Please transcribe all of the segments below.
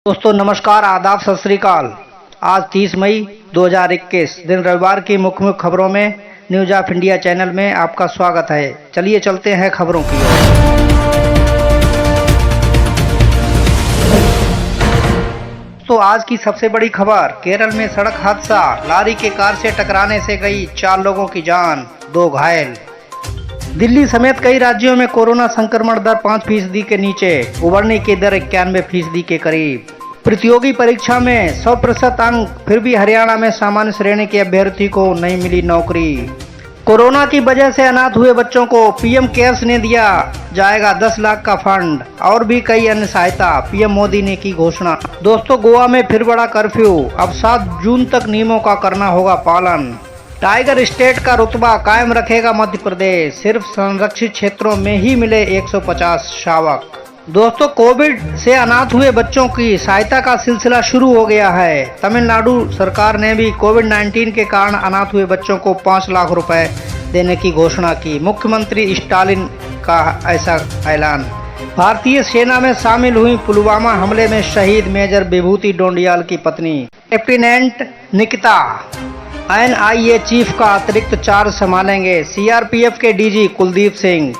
दोस्तों नमस्कार, आदाब, सत श्री अकाल। आज 30 मई 2021 दिन रविवार की मुख्य खबरों में न्यूज ऑफ इंडिया चैनल में आपका स्वागत है। चलिए चलते हैं खबरों की ओर। तो आज की सबसे बड़ी खबर, केरल में सड़क हादसा, लॉरी के कार से टकराने से गई 4 लोगों की जान, 2 घायल। दिल्ली समेत कई राज्यों में कोरोना संक्रमण दर 5% के नीचे, उबरने की दर 91% के करीब। प्रतियोगी परीक्षा में 100% अंक, फिर भी हरियाणा में सामान्य श्रेणी के अभ्यर्थी को नहीं मिली नौकरी। कोरोना की वजह से अनाथ हुए बच्चों को पीएम केयर्स ने दिया जाएगा 10 लाख का फंड और भी कई अन्य सहायता, पीएम मोदी ने की घोषणा। दोस्तों गोवा में फिर बड़ा कर्फ्यू, अब 7 जून तक नियमों का करना होगा पालन। टाइगर स्टेट का रुतबा कायम रखेगा मध्य प्रदेश, सिर्फ संरक्षित क्षेत्रों में ही मिले 150 शावक। दोस्तों कोविड से अनाथ हुए बच्चों की सहायता का सिलसिला शुरू हो गया है। तमिलनाडु सरकार ने भी कोविड-19 के कारण अनाथ हुए बच्चों को 5 लाख रुपए देने की घोषणा की। मुख्यमंत्री स्टालिन का ऐसा ऐलान। भारतीय सेना में शामिल हुई पुलवामा हमले में शहीद मेजर विभूति डोंडियाल की पत्नी लेफ्टिनेंट निकिता एनआईए चीफ का अतिरिक्त चार्ज संभालेंगे। सीआरपीएफ के डीजी कुलदीप सिंह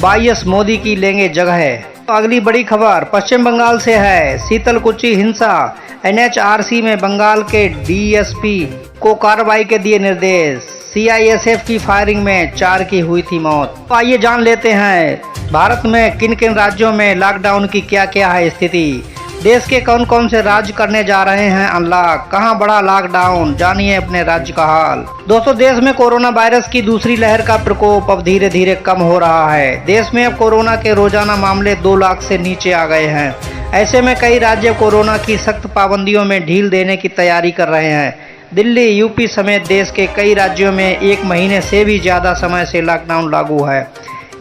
22 मोदी की लेंगे जगह। तो अगली बड़ी खबर पश्चिम बंगाल से है। शीतलकुची हिंसा, एनएचआरसी में बंगाल के डीएसपी को कार्रवाई के दिए निर्देश। सीआईएसएफ की फायरिंग में 4 की हुई थी मौत। तो आइए जान लेते हैं भारत में किन किन राज्यों में लॉकडाउन की क्या क्या है स्थिति। देश के कौन कौन से राज्य करने जा रहे हैं अनलॉक, कहां बढ़ा लॉकडाउन, जानिए अपने राज्य का हाल। दोस्तों देश में कोरोना वायरस की दूसरी लहर का प्रकोप अब धीरे धीरे कम हो रहा है। देश में अब कोरोना के रोजाना मामले 2 लाख से नीचे आ गए हैं। ऐसे में कई राज्य कोरोना की सख्त पाबंदियों में ढील देने की तैयारी कर रहे हैं। दिल्ली, यूपी समेत देश के कई राज्यों में 1 महीने से भी ज्यादा समय से लॉकडाउन लागू है।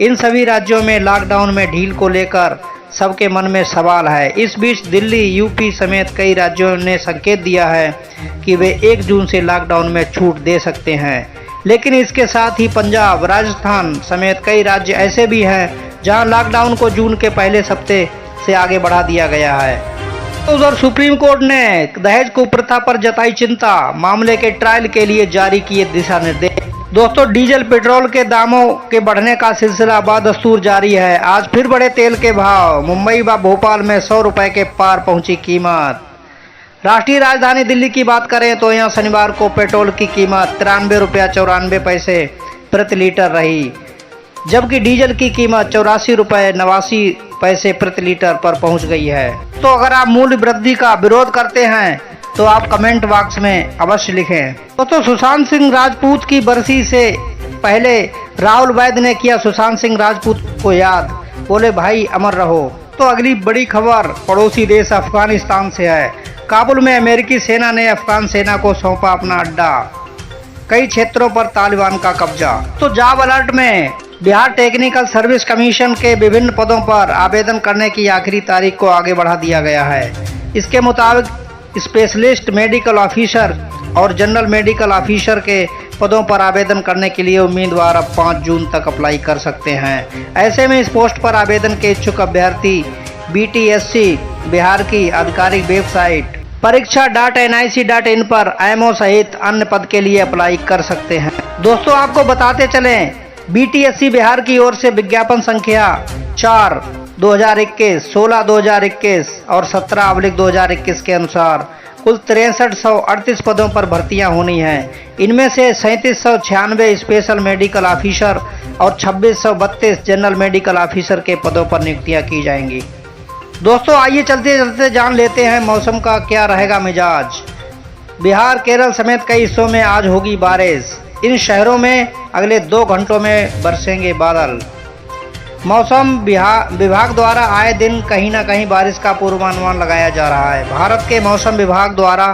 इन सभी राज्यों में लॉकडाउन में ढील को लेकर सबके मन में सवाल है। इस बीच दिल्ली, यूपी समेत कई राज्यों ने संकेत दिया है कि वे 1 जून से लॉकडाउन में छूट दे सकते हैं। लेकिन इसके साथ ही पंजाब, राजस्थान समेत कई राज्य ऐसे भी हैं जहां लॉकडाउन को जून के पहले हफ्ते से आगे बढ़ा दिया गया है। उधर सुप्रीम कोर्ट ने दहेज कुप्रथा पर जताई चिंता, मामले के ट्रायल के लिए जारी किए दिशा निर्देश। दोस्तों डीजल पेट्रोल के दामों के बढ़ने का सिलसिला बदस्तूर जारी है। आज फिर बढ़े तेल के भाव, मुंबई व भोपाल में 100 रुपए के पार पहुंची कीमत। राष्ट्रीय राजधानी दिल्ली की बात करें तो यहां शनिवार को पेट्रोल की कीमत 93 रुपया 94 पैसे प्रति लीटर रही, जबकि डीजल की कीमत 84 रुपये 89 पैसे प्रति लीटर पर पहुंच गई है। तो अगर आप मूल्य वृद्धि का विरोध करते हैं तो आप कमेंट बॉक्स में अवश्य लिखें। तो सुशांत सिंह राजपूत की बरसी से पहले राहुल वैद्य ने किया सुशांत सिंह राजपूत को याद, बोले भाई अमर रहो। तो अगली बड़ी खबर पड़ोसी देश अफगानिस्तान से है। काबुल में अमेरिकी सेना ने अफगान सेना को सौंपा अपना अड्डा, कई क्षेत्रों पर तालिबान का कब्जा। तो जॉब अलर्ट में बिहार टेक्निकल सर्विस कमीशन के विभिन्न पदों पर आवेदन करने की आखिरी तारीख को आगे बढ़ा दिया गया है। इसके मुताबिक स्पेशलिस्ट मेडिकल ऑफिसर और जनरल मेडिकल ऑफिसर के पदों पर आवेदन करने के लिए उम्मीदवार अब 5 जून तक अप्लाई कर सकते हैं। ऐसे में इस पोस्ट पर आवेदन के इच्छुक अभ्यर्थी बीटीएससी बिहार की आधिकारिक वेबसाइट परीक्षा.nic.in पर एमओ सहित अन्य पद के लिए अप्लाई कर सकते हैं। दोस्तों आपको बताते चलें, बीटीएससी बिहार की ओर से विज्ञापन संख्या 4/2021, 16/2021 और 17/2021 के अनुसार कुल 6338 पदों पर भर्तियां होनी हैं। इनमें से 3796 स्पेशल मेडिकल ऑफिसर और 2632 जनरल मेडिकल ऑफिसर के पदों पर नियुक्तियां की जाएंगी। दोस्तों आइए चलते चलते जान लेते हैं मौसम का क्या रहेगा मिजाज। बिहार, केरल समेत कई हिस्सों में आज होगी बारिश। इन शहरों में अगले 2 घंटों में बरसेंगे बादल। मौसम विभाग द्वारा आए दिन कहीं न कहीं बारिश का पूर्वानुमान लगाया जा रहा है। भारत के मौसम विभाग द्वारा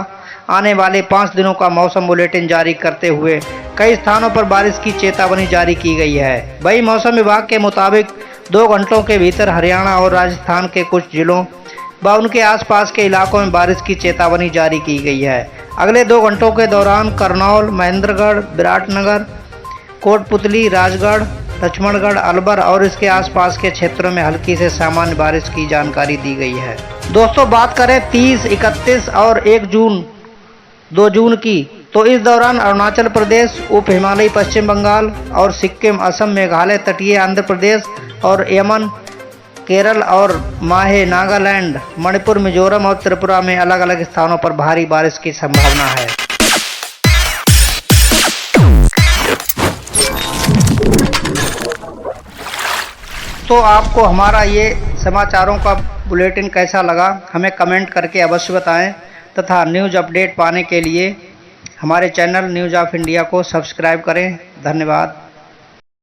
आने वाले 5 दिनों का मौसम बुलेटिन जारी करते हुए कई स्थानों पर बारिश की चेतावनी जारी की गई है। वही मौसम विभाग के मुताबिक 2 घंटों के भीतर हरियाणा और राजस्थान के कुछ जिलों व उनके आसपास के इलाकों में बारिश की चेतावनी जारी की गई है। अगले 2 घंटों के दौरान करनौल, महेंद्रगढ़, विराटनगर, कोटपुतली, राजगढ़, लक्ष्मणगढ़, अलवर और इसके आसपास के क्षेत्रों में हल्की से सामान्य बारिश की जानकारी दी गई है। दोस्तों बात करें 30, 31 और 1 जून 2 जून की, तो इस दौरान अरुणाचल प्रदेश, उप हिमालयी पश्चिम बंगाल और सिक्किम, असम, मेघालय, तटीय आंध्र प्रदेश और यमन, केरल और माहे, नागालैंड, मणिपुर, मिजोरम और त्रिपुरा में अलग अलग स्थानों पर भारी बारिश की संभावना है। तो आपको हमारा ये समाचारों का बुलेटिन कैसा लगा, हमें कमेंट करके अवश्य बताएं तथा न्यूज़ अपडेट पाने के लिए हमारे चैनल न्यूज़ ऑफ इंडिया को सब्सक्राइब करें। धन्यवाद।